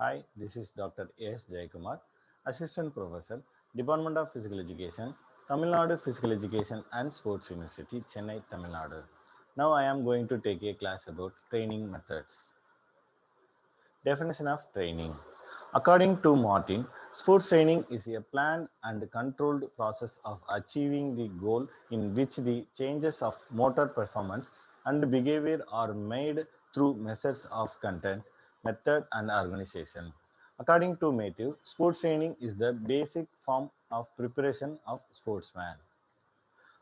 Hi, this is Dr. A.S. Jayakumar, Assistant Professor, Department of Physical Education, Tamil Nadu Physical Education and Sports University, Chennai, Tamil Nadu. Now I am going to take a class about training methods. Definition of training. According to Martin, sports training is a planned and controlled process of achieving the goal in which the changes of motor performance and behavior are made through measures of content, method, and organization. According to Matthew, sports training is the basic form of preparation of sportsman.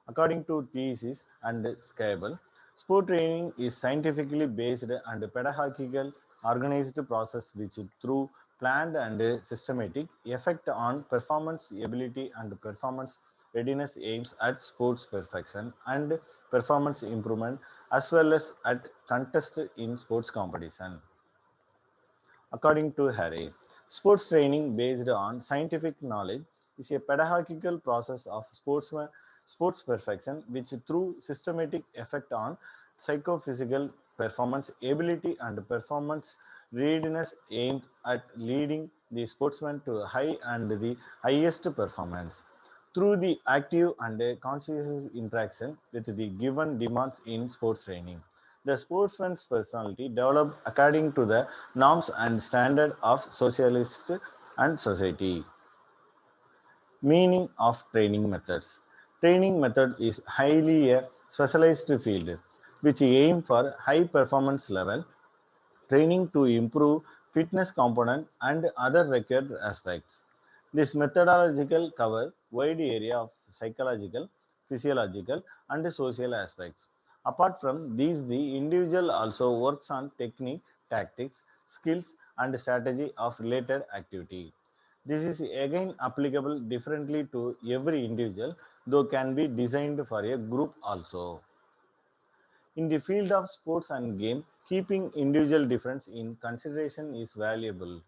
According to Thesis and Scable, sport training is scientifically based and pedagogical organized process which through planned and systematic effect on performance ability and performance readiness aims at sports perfection and performance improvement as well as at contest in sports competition. According to Harry, sports training based on scientific knowledge is a pedagogical process of sports perfection which through systematic effect on psychophysical performance ability and performance readiness aimed at leading the sportsman to high and the highest performance through the active and conscious interaction with the given demands in sports training. The sportsman's personality developed according to the norms and standard of socialist and society. Meaning of training methods. Training method is highly a specialized field which aim for high performance level training to improve fitness component and other required aspects. This methodological cover wide area of psychological, physiological, and social aspects. Apart from these, the individual also works on technique, tactics, skills, and strategy of related activity. This is again applicable differently to every individual, though can be designed for a group also. In the field of sports and game, keeping individual difference in consideration is valuable.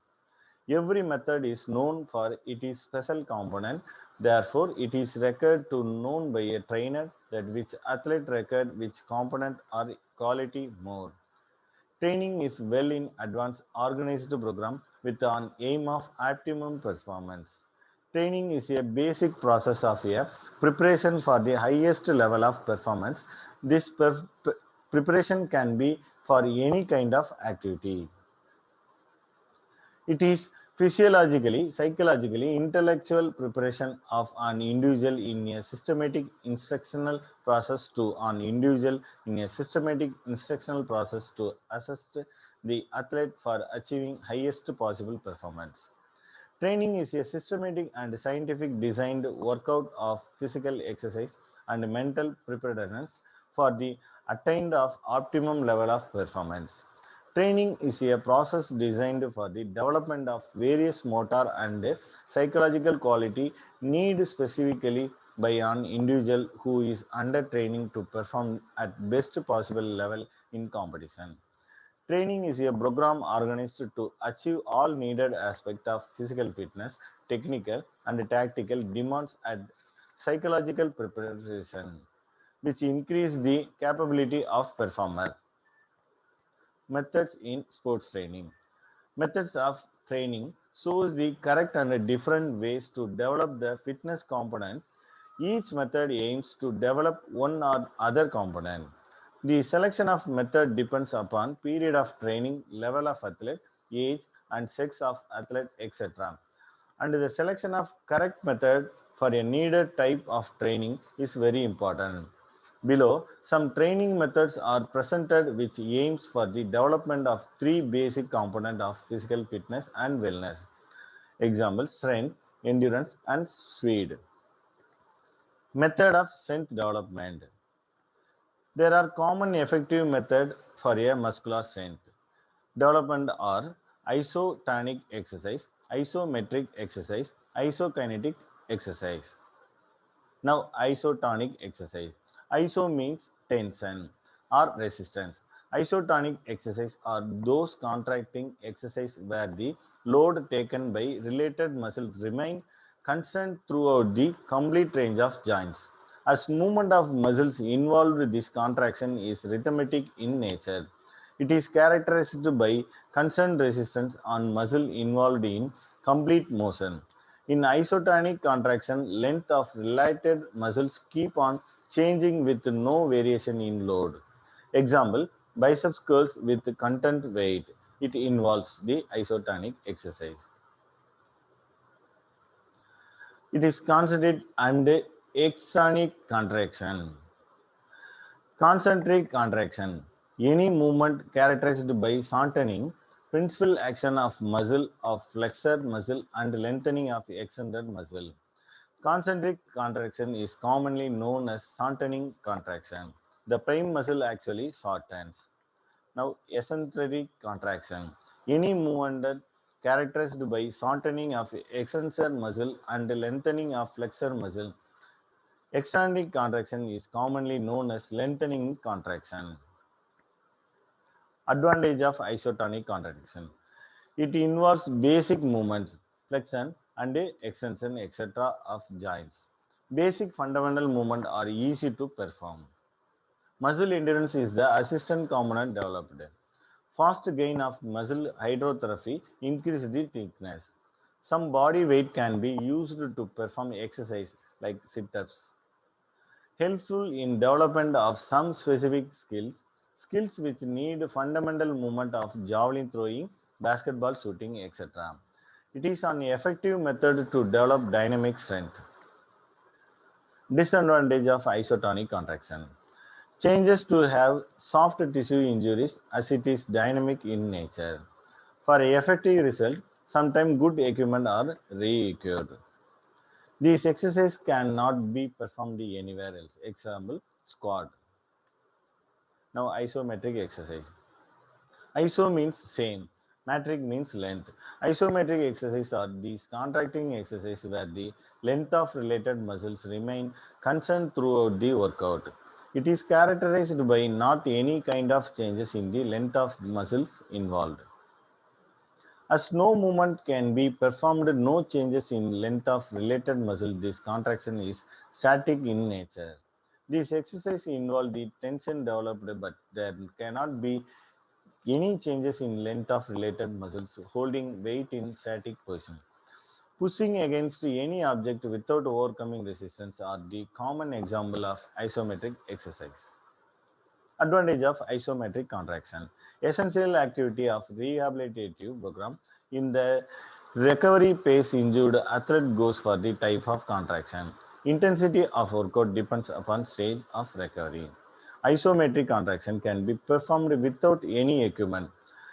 Every method is known for its special component, therefore it is required to known by a trainer that which athlete required which component or quality more. Training is well in advance organized program with an aim of optimum performance. Training is a basic process of a preparation for the highest level of performance. This preparation can be for any kind of activity. It is physiologically, psychologically, intellectual preparation of an individual in a systematic instructional process to an individual in a systematic instructional process to assist the athlete for achieving highest possible performance. Training is a systematic and scientific designed workout of physical exercise and mental preparedness for the attained of optimum level of performance. Training is a process designed for the development of various motor and psychological quality need specifically by an individual who is under training to perform at best possible level in competition. Training is a program organized to achieve all needed aspects of physical fitness, technical and tactical demands and psychological preparation, which increase the capability of performer. Methods in sports training. Methods of training shows the correct and different ways to develop the fitness component. Each method aims to develop one or other component. The selection of method depends upon period of training, level of athlete, age and sex of athlete, etc. And the selection of correct method for a needed type of training is very important. Below, some training methods are presented which aims for the development of three basic components of physical fitness and wellness. Example, strength, endurance, and speed. Method of strength development. There are common effective methods for a muscular strength development are isotonic exercise, isometric exercise, isokinetic exercise. Now, isotonic exercise. Iso means tension or resistance. Isotonic exercise are those contracting exercise where the load taken by related muscles remain constant throughout the complete range of joints. As movement of muscles involved, this contraction is rhythmic in nature. It is characterized by constant resistance on muscle involved in complete motion. In isotonic contraction, length of related muscles keep on changing with no variation in load. Example, biceps curls with content weight. It involves the isotonic exercise. It is concentric and extrinsic contraction. Concentric contraction. Any movement characterized by shortening, principal action of muscle of flexor muscle and lengthening of extended muscle. Concentric contraction is commonly known as shortening contraction. The prime muscle actually shortens. Now, eccentric contraction. Any movement characterized by shortening of extensor muscle and lengthening of flexor muscle. Eccentric contraction is commonly known as lengthening contraction. Advantage of isotonic contraction. It involves basic movements, flexion and extension, etc. of joints. Basic fundamental movements are easy to perform. Muscle endurance is the assistant component developed. Fast gain of muscle hypertrophy increase the thickness. Some body weight can be used to perform exercise like sit-ups. Helpful in development of some specific skills which need fundamental movement of javelin throwing, basketball shooting, etc. It is an effective method to develop dynamic strength. Disadvantage of isotonic contraction. Changes to have soft tissue injuries as it is dynamic in nature. For effective result, sometimes good equipment are required. These exercises cannot be performed anywhere else. Example, squat. Now isometric exercise. Iso means same. Metric means length. Isometric exercises are these contracting exercises where the length of related muscles remain constant throughout the workout. It is characterized by not any kind of changes in the length of muscles involved. As no movement can be performed, no changes in length of related muscle, this contraction is static in nature. These exercises involve the tension developed, but there cannot be any changes in length of related muscles holding weight in static position. Pushing against any object without overcoming resistance are the common example of isometric exercise. Advantage of isometric contraction. Essential activity of rehabilitative program. In the recovery phase, injured athlete goes for the type of contraction. Intensity of workout depends upon stage of recovery. Isometric contraction can be performed without any equipment.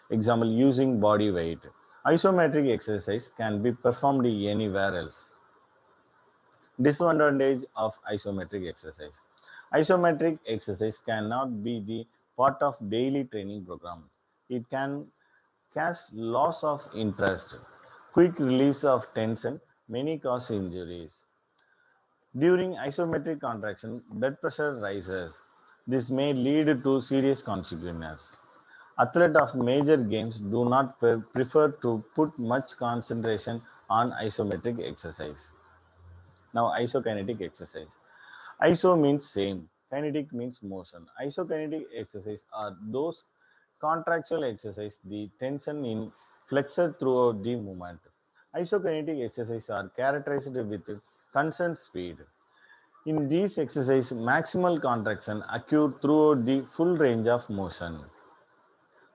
Example, using body weight. Isometric exercise can be performed anywhere else. Disadvantage of isometric exercise. Isometric exercise cannot be the part of daily training program. It can cause loss of interest, quick release of tension, many cause injuries. During isometric contraction, blood pressure rises. This may lead to serious consequences. Athletes of major games do not prefer to put much concentration on isometric exercise. Now, isokinetic exercise. Iso means same, kinetic means motion. Isokinetic exercise are those contractual exercise, the tension in flexor throughout the movement. Isokinetic exercises are characterized with constant speed. In these exercises, maximal contraction occur throughout the full range of motion.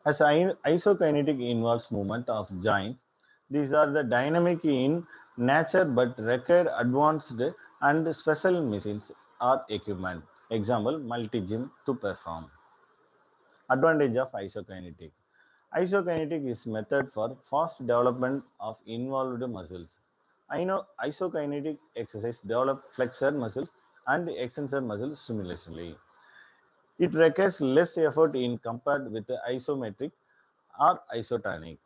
As isokinetic involves movement of joints, these are the dynamic in nature but require advanced and special machines or equipment. Example, multi-gym to perform. Advantage of isokinetic. Isokinetic is method for fast development of involved muscles. I know isokinetic exercise develop flexor muscles and extensor muscles simultaneously. It requires less effort in compared with the isometric or isotonic.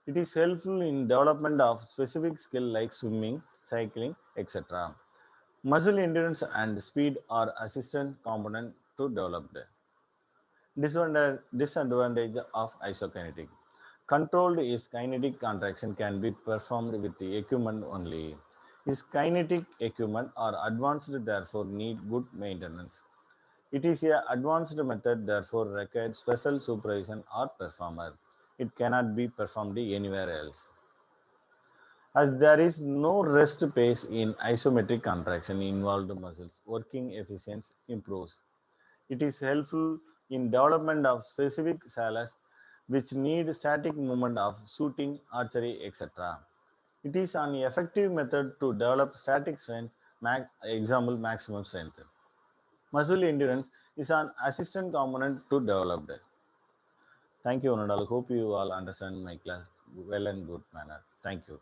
It is helpful in development of specific skill like swimming, cycling, etc. Muscle endurance and speed are assistant component to develop. Disadvantage of isokinetic. Controlled is kinetic contraction can be performed with the equipment only. Is kinetic equipment are advanced therefore need good maintenance. It is a advanced method, therefore requires special supervision or performer. It cannot be performed anywhere else. As there is no rest pace in isometric contraction, involved muscles working efficiency improves. It is helpful in development of specific cells which need static movement of shooting, archery, etc. It is an effective method to develop static strength, example maximum strength. Muscle endurance is an assistant component to develop that. Thank you, Nodal. Hope you all understand my class well and good manner. Thank you.